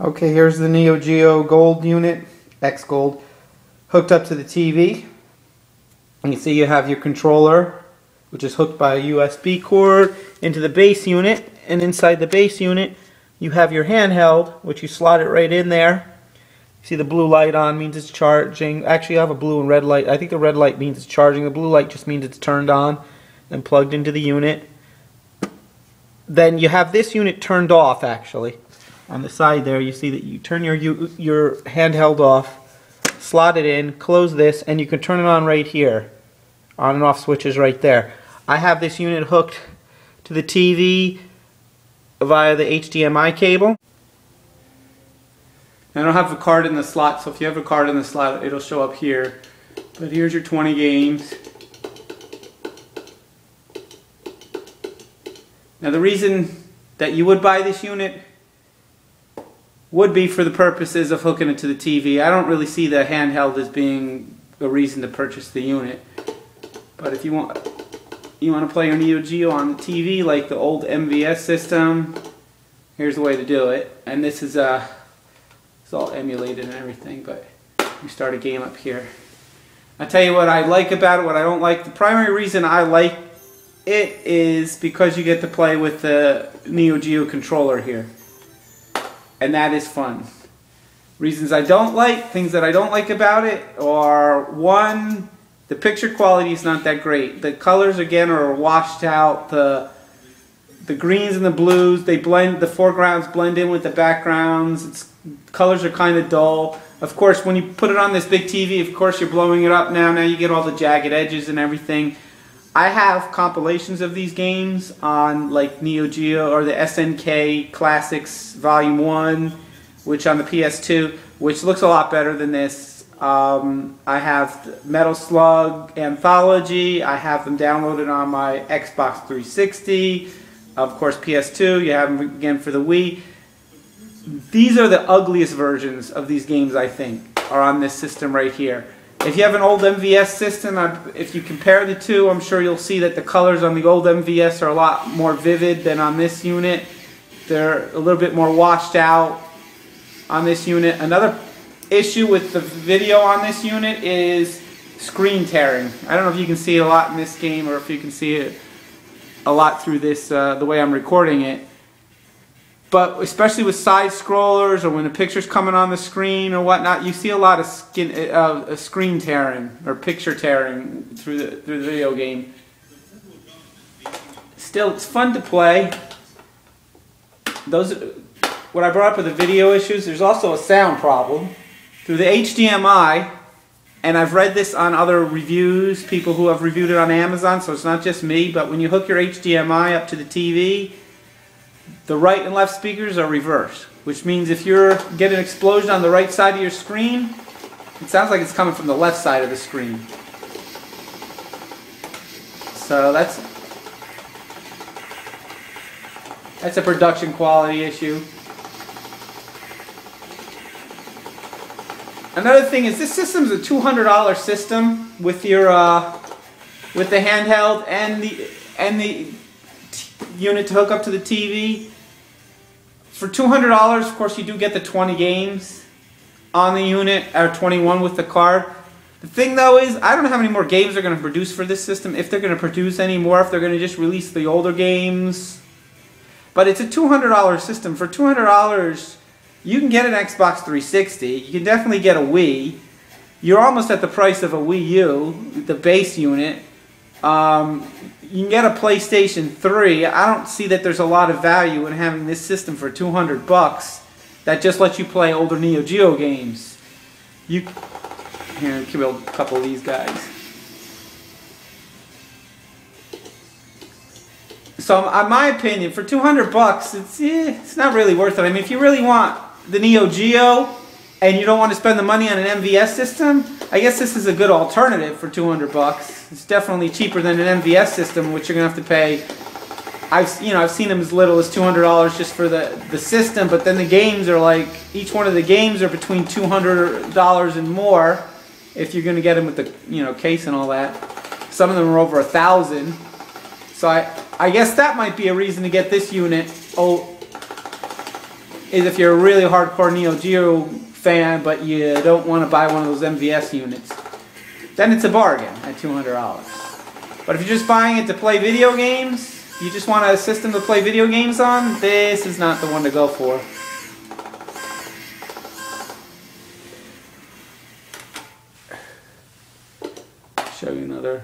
Okay, here's the Neo Geo Gold unit, X Gold, hooked up to the TV. And you see you have your controller, which is hooked by a USB cord into the base unit. And inside the base unit, you have your handheld, which you slot it right in there. See the blue light on means it's charging. Actually, I have a blue and red light. I think the red light means it's charging. The blue light just means it's turned on and plugged into the unit. Then you have this unit turned off, actually. On the side there, you see that you turn your handheld off, slot it in, close this, and you can turn it on right here. On and off switches right there. I have this unit hooked to the TV via the HDMI cable. I don't have a card in the slot, so if you have a card in the slot, it'll show up here. But here's your 20 games. Now the reason that you would buy this unit would be for the purposes of hooking it to the TV. I don't really see the handheld as being a reason to purchase the unit. But if you want to play your Neo Geo on the TV like the old MVS system, here's the way to do it. And this is it's all emulated and everything, but you start a game up here. I'll tell you what I like about it, what I don't like. The primary reason I like it is because you get to play with the Neo Geo controller here. And that is fun. Reasons I don't like, things that I don't like about it are, one, the picture quality is not that great. The colors again are washed out. The greens and the blues, they blend, the foregrounds blend in with the backgrounds. Colors are kind of dull. Of course, when you put it on this big TV, of course you're blowing it up now. Now you get all the jagged edges and everything. I have compilations of these games on like Neo Geo or the SNK Classics Volume 1, which on the PS2, which looks a lot better than this. I have Metal Slug Anthology. I have them downloaded on my Xbox 360. Of course, PS2. You have them again for the Wii. These are the ugliest versions of these games, I think, are on this system right here. If you have an old MVS system, if you compare the two, I'm sure you'll see that the colors on the old MVS are a lot more vivid than on this unit. They're a little bit more washed out on this unit. Another issue with the video on this unit is screen tearing. I don't know if you can see it a lot in this game or if you can see it a lot through this, the way I'm recording it. But especially with side scrollers or when the picture's coming on the screen or whatnot, you see a lot of screen tearing or picture tearing through the video game. Still, it's fun to play. What I brought up with the video issues, there's also a sound problem. Through the HDMI, and I've read this on other reviews, people who have reviewed it on Amazon, so it's not just me, but when you hook your HDMI up to the TV, the right and left speakers are reversed, which means if you get an explosion on the right side of your screen, it sounds like it's coming from the left side of the screen. So that's a production quality issue. Another thing is this system's a $200 system with your with the handheld and the unit to hook up to the TV. For $200, of course, you do get the 20 games on the unit, or 21 with the card. The thing, though, is I don't know how many more games they're going to produce for this system, if they're going to produce any more, if they're going to just release the older games. But it's a $200 system. For $200, you can get an Xbox 360. You can definitely get a Wii. You're almost at the price of a Wii U, the base unit. You can get a PlayStation 3. I don't see that there's a lot of value in having this system for $200 that just lets you play older Neo Geo games. Here, give me a couple of these guys. So, in my opinion, for $200, it's not really worth it. I mean, if you really want the Neo Geo and you don't want to spend the money on an MVS system, I guess this is a good alternative for $200. It's definitely cheaper than an MVS system, which you're gonna have to pay. I've seen them as little as $200 just for the system, but then the games are like, each one of the games are between $200 and more if you're gonna get them with the case and all that. Some of them are over $1,000. So I guess that might be a reason to get this unit. is if you're a really hardcore Neo Geo fan, but you don't want to buy one of those MVS units. Then it's a bargain at $200. But if you're just buying it to play video games, you just want a system to play video games on, this is not the one to go for. Show you another.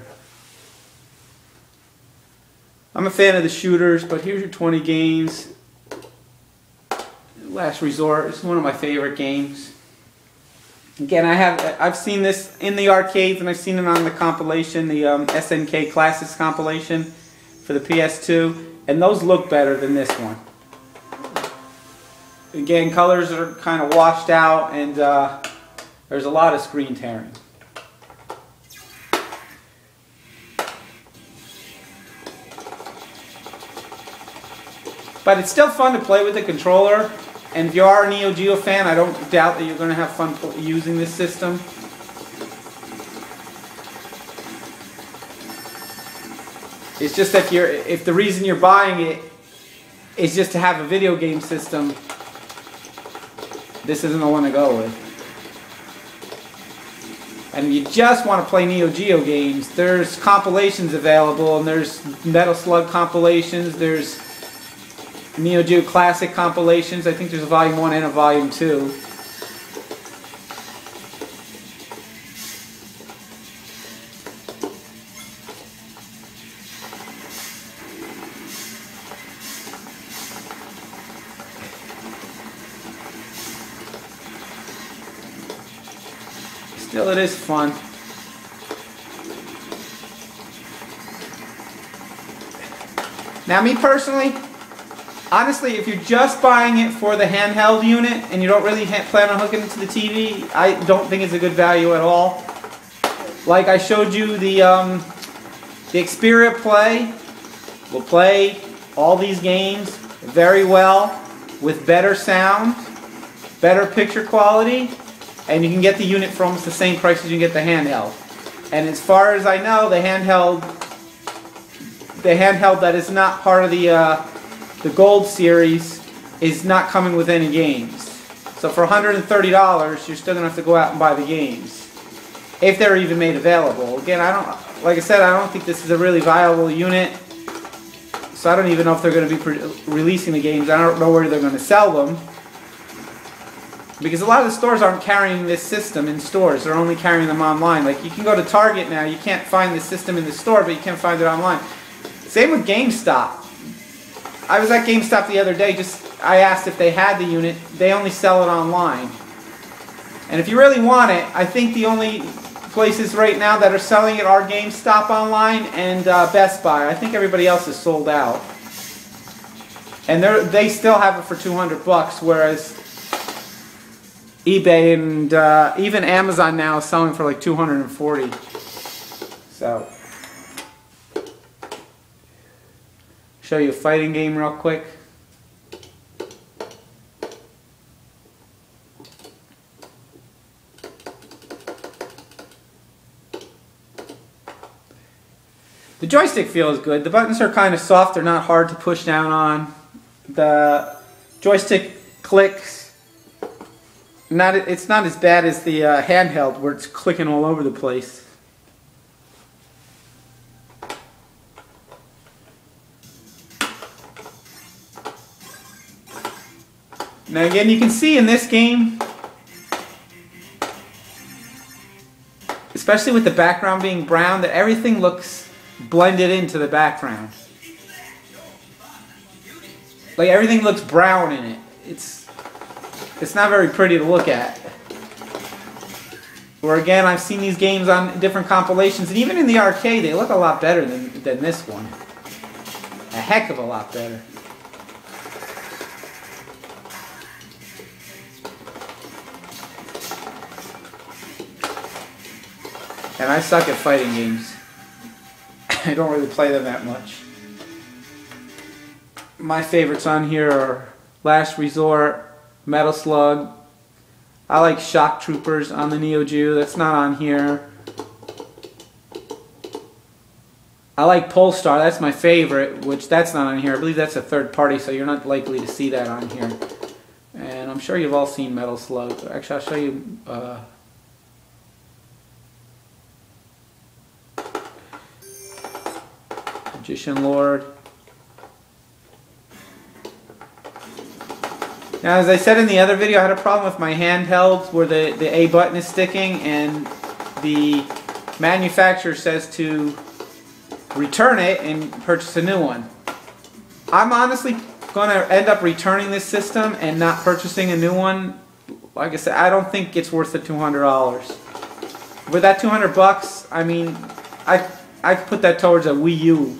I'm a fan of the shooters, but here's your 20 games. Last Resort is one of my favorite games. Again, I've seen this in the arcades, and I've seen it on the compilation, the SNK Classics compilation for the PS2, and those look better than this one. Again, colors are kind of washed out, and there's a lot of screen tearing. But it's still fun to play with the controller, and if you are a Neo Geo fan, I don't doubt that you're going to have fun using this system. It's just that if the reason you're buying it is just to have a video game system, this isn't the one to go with. And if you just want to play Neo Geo games, there's compilations available, and there's Metal Slug compilations, there's Neo Geo Classic compilations. I think there's a Volume 1 and a Volume 2. Still, it is fun. Now, me personally, honestly, if you're just buying it for the handheld unit and you don't really plan on hooking it to the TV, I don't think it's a good value at all. Like I showed you, the Xperia Play will play all these games very well with better sound, better picture quality, and you can get the unit for almost the same price as you can get the handheld. And as far as I know, the handheld that is not part of the Gold series is not coming with any games. So for $130, you're still going to have to go out and buy the games, if they're even made available. Again, like I said, I don't think this is a really viable unit, so I don't even know if they're going to be releasing the games. I don't know where they're going to sell them, because a lot of the stores aren't carrying this system in stores. They're only carrying them online. Like, you can go to Target now, you can't find the system in the store, but you can find it online. Same with GameStop. I was at GameStop the other day, I asked if they had the unit. They only sell it online. And if you really want it, I think the only places right now that are selling it are GameStop online and Best Buy. I think everybody else is sold out. And they still have it for $200, whereas eBay and even Amazon now is selling for like $240. So, show you a fighting game real quick. The joystick feels good. The buttons are kind of soft. They're not hard to push down on. The joystick clicks. It's not as bad as the handheld, where it's clicking all over the place. Now again, you can see in this game, especially with the background being brown, that everything looks blended into the background. Like, everything looks brown in it. It's not very pretty to look at. Where again, I've seen these games on different compilations, and even in the arcade, they look a lot better than this one. A heck of a lot better. And I suck at fighting games. I don't really play them that much. My favorites on here are Last Resort, Metal Slug. I like Shock Troopers on the Neo Geo. That's not on here. I like Polestar. That's my favorite, which that's not on here. I believe that's a third party, so you're not likely to see that on here. I'm sure you've all seen Metal Slug. Actually, I'll show you. Magician Lord. Now, as I said in the other video, I had a problem with my handheld where the A button is sticking and the manufacturer says to return it and purchase a new one. I'm honestly going to end up returning this system and not purchasing a new one. Like I said, I don't think it's worth the $200. With that 200 bucks, I mean, I put that towards a Wii U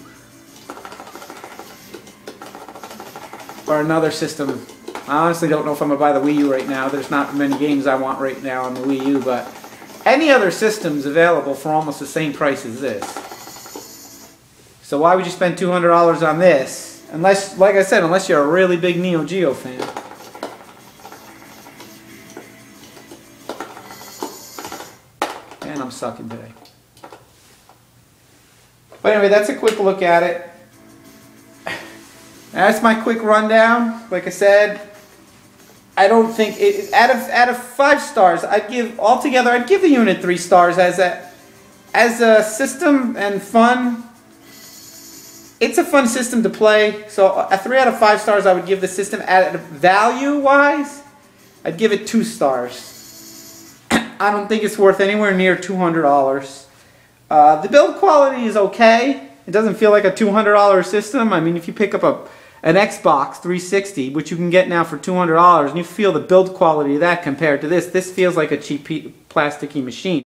or another system. I honestly don't know if I'm going to buy the Wii U right now. There's not many games I want right now on the Wii U, but any other system's available for almost the same price as this. So why would you spend $200 on this? Unless, like I said, unless you're a really big Neo Geo fan. And I'm sucking today. But anyway, that's a quick look at it. That's my quick rundown. Like I said, I don't think it, out of 5 stars, I'd give the unit 3 stars as a system and fun. It's a fun system to play. So a 3 out of 5 stars I would give the system. At value wise, I'd give it 2 stars. I don't think it's worth anywhere near $200. The build quality is okay. It doesn't feel like a $200 system. I mean, if you pick up an Xbox 360, which you can get now for $200, and you feel the build quality of that compared to this feels like a cheap plasticky machine.